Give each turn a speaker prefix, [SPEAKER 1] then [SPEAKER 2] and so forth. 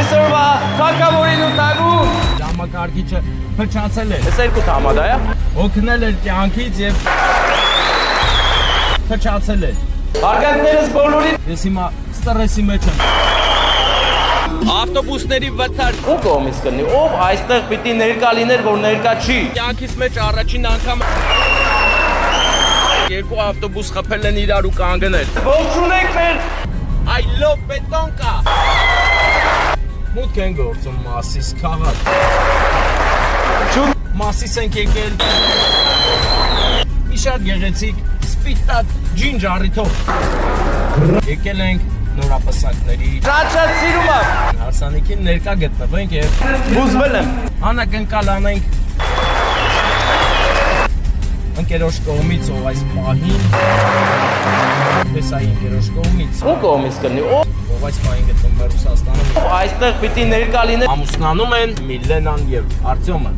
[SPEAKER 1] այսօրվա թագավորին ու տագուն։
[SPEAKER 2] Ժամակարգիչը փչացել է։
[SPEAKER 1] Այս երկու համադա է։
[SPEAKER 2] Օգնել էր կյանքից եւ փչացել է։
[SPEAKER 1] Հարգանքներս բոլորին։
[SPEAKER 2] Ես հիմա ստրեսի մեջ եմ։
[SPEAKER 1] Ավտոբուսների վթար ու կողմից կլինի, ով այստեղ պիտի ներկա լիներ, որ ներկա չի։
[SPEAKER 2] Կյանքից մեջ առաջին անգամ երկու ավտոբուս խփել են իրար ու կանգնել։
[SPEAKER 1] Ողջունեք մեր
[SPEAKER 2] I love Betonka։ Մուտք են գործում Մասիս քաղաք։ Մասիս ենք եկել։ Մի շատ գեղեցիկ սպիտակ ջինջ առիթով։ Եկել ենք նորապսակների
[SPEAKER 1] շատ սիրում եմ։
[SPEAKER 2] հարսանիքին ներկա գտնվենք եւ
[SPEAKER 1] Բուզվել եմ։
[SPEAKER 2] անակնկալ անենք ընկերոջ կողմից ով այս պահին տեսայի ընկերոջ կողմից
[SPEAKER 1] Ու կողմից կլինի,
[SPEAKER 2] ով այս պահին գտնվում է Ռուսաստանում
[SPEAKER 1] ով այստեղ պիտի ներկա լիներ։
[SPEAKER 2] ամուսնանում են Միլենան եւ Արտյոմը